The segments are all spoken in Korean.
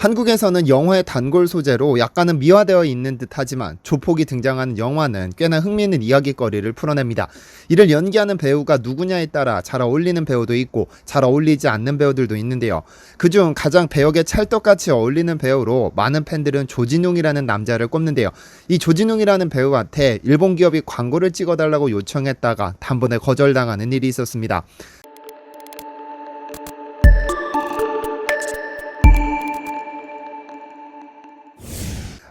한국에서는 영화의 단골 소재로 약간은 미화되어 있는 듯하지만 조폭이 등장하는 영화는 꽤나 흥미있는 이야기거리를 풀어냅니다. 이를 연기하는 배우가 누구냐에 따라 잘 어울리는 배우도 있고 잘 어울리지 않는 배우들도 있는데요. 그중 가장 배역에 찰떡같이 어울리는 배우로 많은 팬들은 조진웅이라는 남자를 꼽는데요. 이 조진웅이라는 배우한테 일본 기업이 광고를 찍어달라고 요청했다가 단번에 거절당하는 일이 있었습니다.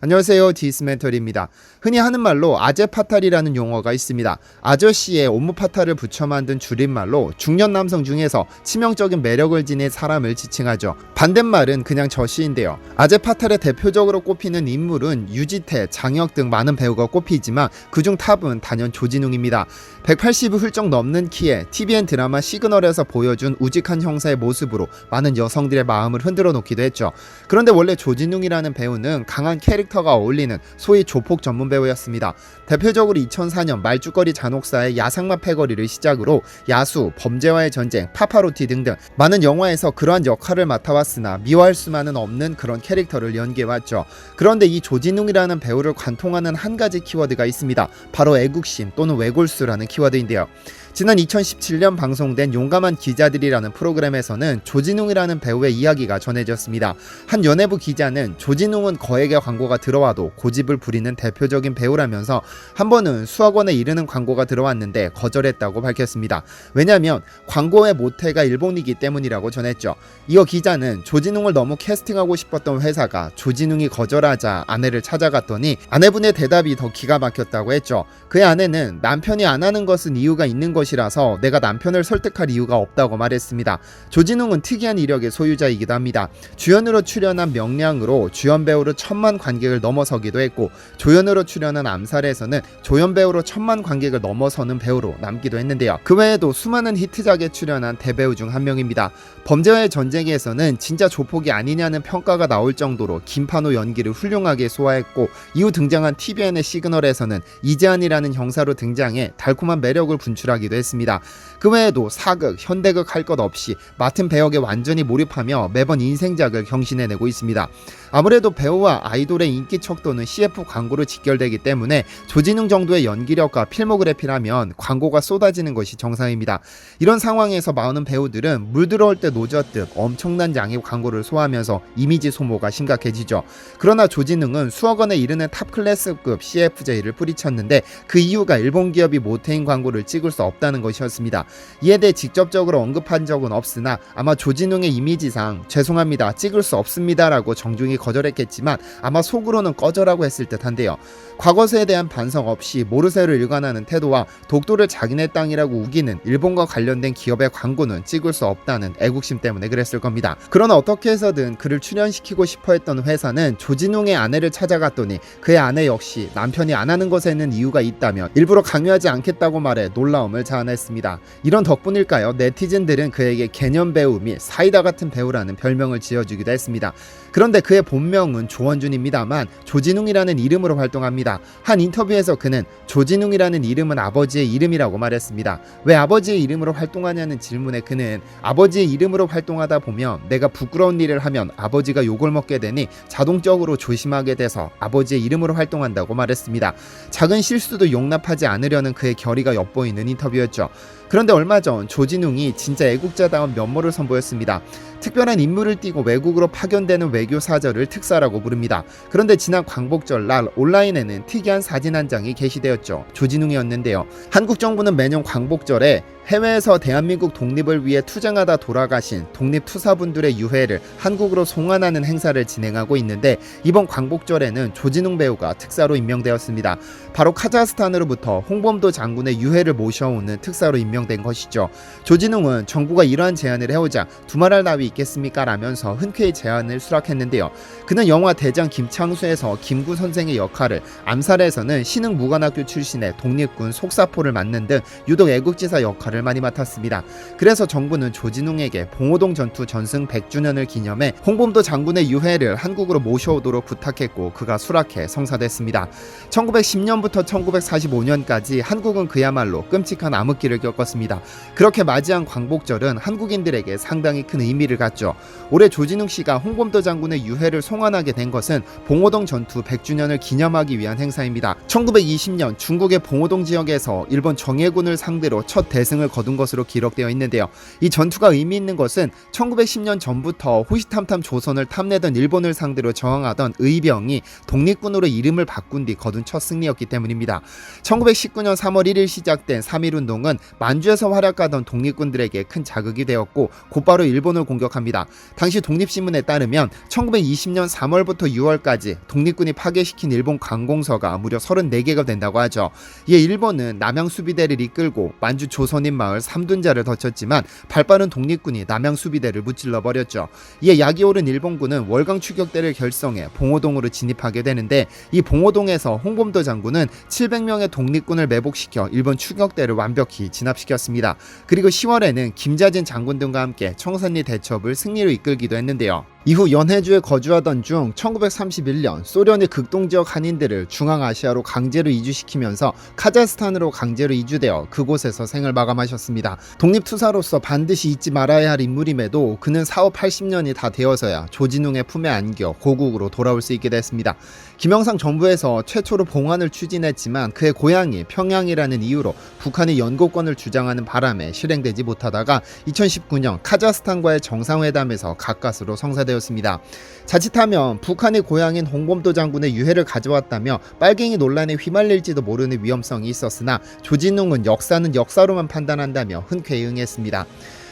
안녕하세요, 디스멘털입니다. 흔히 하는 말로 아재파탈이라는 용어가 있습니다. 아저씨에 오무파탈을 붙여 만든 줄임말로 중년 남성 중에서 치명적인 매력을 지닌 사람을 지칭하죠. 반대말은 그냥 저씨인데요. 아재파탈의 대표적으로 꼽히는 인물은 유지태, 장혁 등 많은 배우가 꼽히지만 그중 탑은 단연 조진웅입니다. 180을 훌쩍 넘는 키에 TVN 드라마 시그널에서 보여준 우직한 형사의 모습으로 많은 여성들의 마음을 흔들어 놓기도 했죠. 그런데 원래 조진웅이라는 배우는 강한 캐릭터가 어울리는 소위 조폭 전문 배우였습니다. 대표적으로 2004년 말죽거리 잔혹사의 야상마 패거리를 시작으로 야수, 범죄와의 전쟁, 파파로티 등등 많은 영화에서 그러한 역할을 맡아왔으나 미워할 수만은 없는 그런 캐릭터를 연기해왔죠. 그런데 이 조진웅이라는 배우를 관통하는 한 가지 키워드가 있습니다. 바로 애국심 또는 외골수라는 키워드인데요. 지난 2017년 방송된 용감한 기자들이라는 프로그램에서는 조진웅이라는 배우의 이야기가 전해졌습니다. 한 연예부 기자는 조진웅은 거액의 광고가 들어와도 고집을 부리는 대표적인 배우라면서 한 번은 수억 원에 이르는 광고가 들어왔는데 거절했다고 밝혔습니다. 왜냐하면 광고의 모태가 일본이기 때문이라고 전했죠. 이어 기자는 조진웅을 너무 캐스팅하고 싶었던 회사가 조진웅이 거절하자 아내를 찾아갔더니 아내분의 대답이 더 기가 막혔다고 했죠. 그의 아내는 남편이 안 하는 것은 이유가 있는 것이라서 내가 남편을 설득할 이유가 없다고 말했습니다. 조진웅은 특이한 이력의 소유자이기도 합니다. 주연으로 출연한 명량으로 주연 배우로 1000만 관객을 넘어서기도 했고 조연으로 출연한 암살에서는 조연 배우로 1000만 관객을 넘어서는 배우로 남기도 했는데요. 그 외에도 수많은 히트작에 출연한 대배우 중 한 명입니다. 범죄와의 전쟁에서는 진짜 조폭이 아니냐는 평가가 나올 정도로 김판호 연기를 훌륭하게 소화했고 이후 등장한 TVN의 시그널에서는 이재한이라는 형사로 등장해 달콤한 매력을 분출하기도 했습니다. 그 외에도 사극, 현대극 할 것 없이 맡은 배역에 완전히 몰입하며 매번 인생작을 경신해내고 있습니다. 아무래도 배우와 아이돌의 인기 척도는 CF 광고로 직결되기 때문에 조진웅 정도의 연기력과 필모그래피라면 광고가 쏟아지는 것이 정상입니다. 이런 상황에서 많은 배우들은 물 들어올 때 노젓듯 엄청난 양의 광고를 소화하면서 이미지 소모가 심각해지죠. 그러나 조진웅은 수억 원에 이르는 탑클래스급 CFJ를 뿌리쳤는데 그 이유가 일본 기업이 모태인 광고를 찍을 수 없다는 것이었습니다. 이에 대해 직접적으로 언급한 적은 없으나 아마 조진웅의 이미지상 죄송합니다, 찍을 수 없습니다라고 정중히 거절했겠지만 아마 속으로는 꺼져라고 했을 듯한데요. 과거사에 대한 반성 없이 모르쇠를 일관하는 태도와 독도를 자기네 땅이라고 우기는 일본과 관련된 기업의 광고는 찍을 수 없다는 애국심 때문에 그랬을 겁니다. 그러나 어떻게 해서든 그를 출연시키고 싶어 했던 회사는 조진웅의 아내를 찾아갔더니 그의 아내 역시 남편이 안 하는 것에는 이유가 있다며 일부러 강요하지 않겠다고 말해 놀라움을 자아냈습니다. 이런 덕분일까요? 네티즌들은 그에게 개념 배우 및 사이다 같은 배우라는 별명을 지어주기도 했습니다. 그런데 그의 본명은 조원준입니다만 조진웅이라는 이름으로 활동합니다. 한 인터뷰에서 그는 조진웅이라는 이름은 아버지의 이름이라고 말했습니다. 왜 아버지의 이름으로 활동하냐는 질문에 그는 아버지의 이름으로 활동하다 보면 내가 부끄러운 일을 하면 아버지가 욕을 먹게 되니 자동적으로 조심하게 돼서 아버지의 이름으로 활동한다고 말했습니다. 작은 실수도 용납하지 않으려는 그의 결의가 엿보이는 인터뷰였죠. 그런데 얼마 전 조진웅이 진짜 애국자다운 면모를 선보였습니다. 특별한 임무를 띠고 외국으로 파견되는 외교사절을 특사라고 부릅니다. 그런데 지난 광복절 날 온라인에는 특이한 사진 한 장이 게시되었죠. 조진웅이었는데요. 한국 정부는 매년 광복절에 해외에서 대한민국 독립을 위해 투쟁하다 돌아가신 독립투사분들의 유해를 한국으로 송환하는 행사를 진행하고 있는데 이번 광복절에는 조진웅 배우가 특사로 임명되었습니다. 바로 카자흐스탄으로부터 홍범도 장군의 유해를 모셔오는 특사로 임명된 것이죠. 조진웅은 정부가 이러한 제안을 해오자 두말할 나위 있겠습니까? 라면서 흔쾌히 제안을 수락했는데요. 그는 영화 대장 김창수에서 김구 선생의 역할을, 암살에서는 신흥무관학교 출신의 독립군 속사포를 맡는 등 유독 애국지사 역할을 많이 맡았습니다. 그래서 정부는 조진웅에게 봉오동 전투 전승 100주년을 기념해 홍범도 장군의 유해를 한국으로 모셔오도록 부탁했고 그가 수락해 성사됐습니다. 1910년부터 1945년까지 한국은 그야말로 끔찍한 암흑기를 겪었습니다. 있었습니다. 그렇게 맞이한 광복절은 한국인들에게 상당히 큰 의미를 갖죠. 올해 조진웅 씨가 홍범도 장군의 유해를 송환하게 된 것은 봉오동 전투 100주년을 기념하기 위한 행사입니다. 1920년 중국의 봉오동 지역에서 일본 정예군을 상대로 첫 대승을 거둔 것으로 기록되어 있는데요. 이 전투가 의미 있는 것은 1910년 전부터 호시탐탐 조선을 탐내던 일본을 상대로 저항하던 의병이 독립군으로 이름을 바꾼 뒤 거둔 첫 승리였기 때문입니다. 1919년 3월 1일 시작된 3.1운동은 만주에서 활약하던 독립군들에게 큰 자극이 되었고 곧바로 일본을 공격합니다. 당시 독립신문에 따르면 1920년 3월부터 6월까지 독립군이 파괴시킨 일본 관공서가 무려 34개가 된다고 하죠. 이에 일본은 남양수비대를 이끌고 만주 조선인 마을 삼둔자를 덮쳤지만 발빠른 독립군이 남양수비대를 무찔러버렸죠. 이에 약이 오른 일본군은 월강 추격대를 결성해 봉오동으로 진입하게 되는데 이 봉오동에서 홍범도 장군은 700명의 독립군을 매복시켜 일본 추격대를 완벽히 진압시켰습니다. 그리고 10월에는 김자진 장군 등과 함께 청산리 대첩을 승리로 이끌기도 했는데요. 이후 연해주에 거주하던 중 1931년 소련이 극동지역 한인들을 중앙아시아로 강제로 이주시키면서 카자흐스탄으로 강제로 이주되어 그곳에서 생을 마감하셨습니다. 독립투사로서 반드시 잊지 말아야 할 인물임에도 그는 사후 80년이 다 되어서야 조진웅의 품에 안겨 고국으로 돌아올 수 있게 됐습니다. 김영삼 정부에서 최초로 봉환을 추진했지만 그의 고향이 평양이라는 이유로 북한이 연고권을 주장하는 바람에 실행되지 못하다가 2019년 카자흐스탄과의 정상회담에서 가까스로 성사되었습니다. 자칫하면 북한의 고향인 홍범도 장군의 유해를 가져왔다며 빨갱이 논란에 휘말릴지도 모르는 위험성이 있었으나 조진웅은 역사는 역사로만 판단한다며 흔쾌히 응했습니다.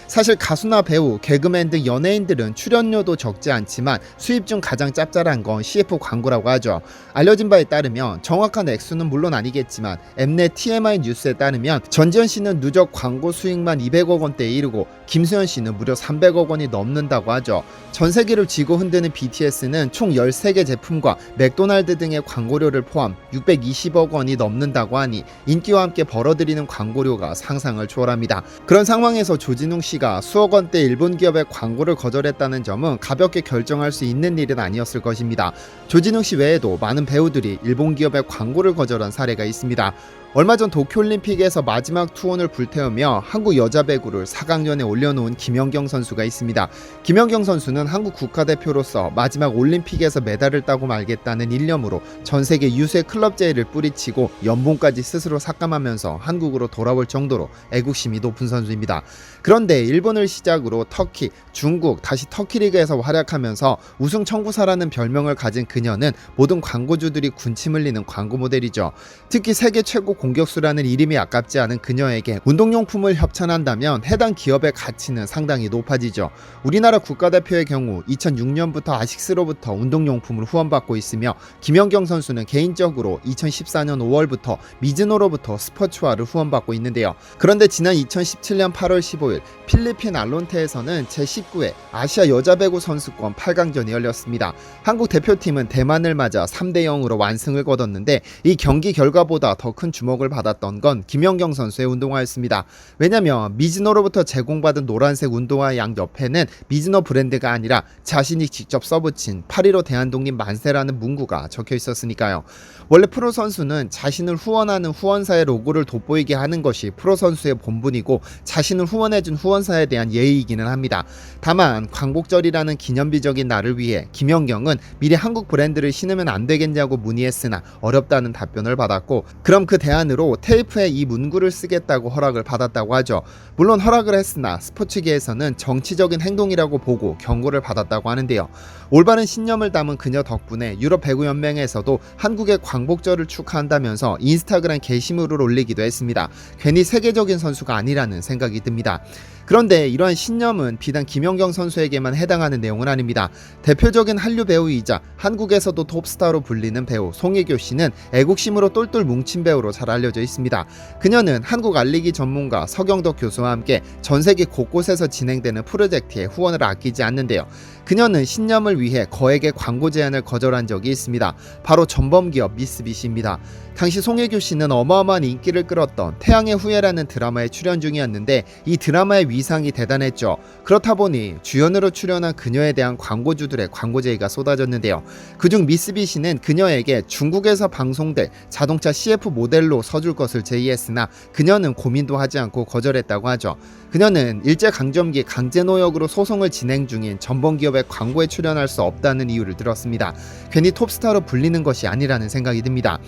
사실 가수나 배우, 개그맨 등 연예인들은 출연료도 적지 않지만 수입 중 가장 짭짤한 건 CF 광고라고 하죠. 알려진 바에 따르면 정확한 액수는 물론 아니겠지만 엠넷 TMI 뉴스에 따르면 전지현 씨는 누적 광고 수익만 200억 원대에 이르고 김수현 씨는 무려 300억 원이 넘는다고 하죠. 전 세계를 쥐고 흔드는 BTS는 총 13개 제품과 맥도날드 등의 광고료를 포함 620억 원이 넘는다고 하니 인기와 함께 벌어들이는 광고료가 상상을 초월합니다. 그런 상황에서 조진웅 씨 가 수억 원대 일본 기업의 광고를 거절했다는 점은 가볍게 결정할 수 있는 일은 아니었을 것입니다. 조진웅 씨 외에도 많은 배우들이 일본 기업의 광고를 거절한 사례가 있습니다. 얼마 전 도쿄올림픽에서 마지막 투혼을 불태우며 한국 여자 배구를 4강전에 올려놓은 김연경 선수가 있습니다. 김연경 선수는 한국 국가대표로서 마지막 올림픽에서 메달을 따고 말겠다는 일념으로 전 세계 유수의 클럽제의를 뿌리치고 연봉까지 스스로 삭감하면서 한국으로 돌아올 정도로 애국심이 높은 선수입니다. 그런데 일본을 시작으로 터키, 중국, 다시 터키리그에서 활약하면서 우승 청구사라는 별명을 가진 그녀는 모든 광고주들이 군침 흘리는 광고 모델이죠. 특히 세계 최고 공격수라는 이름이 아깝지 않은 그녀에게 운동용품을 협찬한다면 해당 기업의 가치는 상당히 높아지죠. 우리나라 국가대표의 경우 2006년부터 아식스로부터 운동용품을 후원받고 있으며 김연경 선수는 개인적으로 2014년 5월부터 미즈노로부터 스포츠화를 후원받고 있는데요. 그런데 지난 2017년 8월 15일 필리핀 알론테에서는 제19회 아시아 여자배구 선수권 8강전이 열렸습니다. 한국 대표팀은 대만을 맞아 3대0으로 완승을 거뒀는데 이 경기 결과보다 더 큰 주목을 받았던 건 김연경 선수의 운동화였습니다. 왜냐면 미즈노로부터 제공받은 노란색 운동화 양 옆에는 미즈노 브랜드가 아니라 자신이 직접 써붙인 8.15 대한독립 만세라는 문구가 적혀 있었으니까요. 원래 프로 선수는 자신을 후원하는 후원사의 로고를 돋보이게 하는 것이 프로 선수의 본분이고 자신을 후원해준 후원사에 대한 예의이기는 합니다. 다만 광복절이라는 기념비적인 날을 위해 김연경은 미리 한국 브랜드를 신으면 안 되겠냐고 문의했으나 어렵다는 답변을 받았고 그럼 그 대안으로 테이프에 이 문구를 쓰겠다고 허락을 받았다고 하죠. 물론 허락을 했으나 스포츠계에서는 정치적인 행동이라고 보고 경고를 받았다고 하는데요. 올바른 신념을 담은 그녀 덕분에 유럽 배구연맹에서도 한국의 광복절을 축하한다면서 인스타그램 게시물을 올리기도 했습니다. 괜히 세계적인 선수가 아니라는 생각이 듭니다. 그런데 이러한 신념은 비단 김연경 선수에게만 해당하는 내용은 아닙니다. 대표적인 한류 배우이자 한국에서도 톱스타로 불리는 배우 송혜교 씨는 애국심으로 똘똘 뭉친 배우로 잘 알려져 있습니다. 그녀는 한국 알리기 전문가 서경덕 교수와 함께 전 세계 곳곳에서 진행되는 프로젝트에 후원을 아끼지 않는데요. 그녀는 신념을 위해 거액의 광고 제안을 거절한 적이 있습니다. 바로 전범기업 미쓰비시입니다. 당시 송혜교 씨는 어마어마한 인기를 끌었던 태양의 후예라는 드라마에 출연 중이었는데 이 드라마의 위상이 대단했죠. 그렇다 보니 주연으로 출연한 그녀에 대한 광고주들의 광고 제의가 쏟아졌는데요. 그중 미쓰비시는 그녀에게 중국에서 방송될 자동차 CF 모델로 무기로 서줄 것을 제의했으나 그녀는 고민도 하지 않고 거절했다고 하죠. 그녀는 일제강점기 강제노역으로 소송을 진행 중인 전범기업의 광고에 출연할 수 없다는 이유를 들었습니다. 괜히 톱스타로 불리는 것이 아니라는 생각이 듭니다.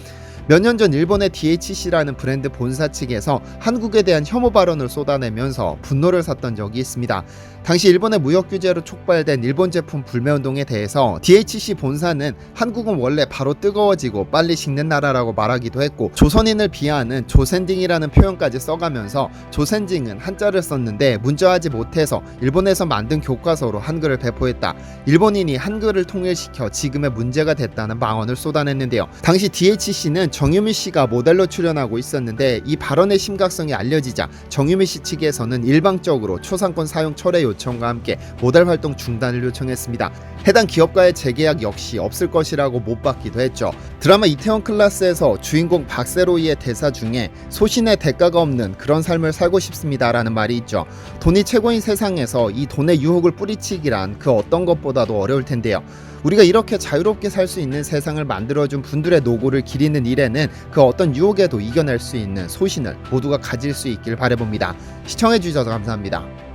몇 년 전 일본의 DHC라는 브랜드 본사 측에서 한국에 대한 혐오 발언을 쏟아내면서 분노를 샀던 적이 있습니다. 당시 일본의 무역 규제로 촉발된 일본 제품 불매운동에 대해서 DHC 본사는 한국은 원래 바로 뜨거워지고 빨리 식는 나라라고 말하기도 했고, 조선인을 비하하는 조센딩이라는 표현까지 써가면서 조센딩은 한자를 썼는데 문자하지 못해서 일본에서 만든 교과서로 한글을 배포했다. 일본인이 한글을 통일시켜 지금의 문제가 됐다는 망언을 쏟아냈는데요. 당시 DHC는 정유미 씨가 모델로 출연하고 있었는데 이 발언의 심각성이 알려지자 정유미 씨 측에서는 일방적으로 초상권 사용 철회 요청과 함께 모델 활동 중단을 요청했습니다. 해당 기업과의 재계약 역시 없을 것이라고 못 받기도 했죠. 드라마 이태원 클라스에서 주인공 박세로이의 대사 중에 소신의 대가가 없는 그런 삶을 살고 싶습니다라는 말이 있죠. 돈이 최고인 세상에서 이 돈의 유혹을 뿌리치기란 그 어떤 것보다도 어려울 텐데요. 우리가 이렇게 자유롭게 살 수 있는 세상을 만들어준 분들의 노고를 기리는 일에는 그 어떤 유혹에도 이겨낼 수 있는 소신을 모두가 가질 수 있길 바라봅니다. 시청해주셔서 감사합니다.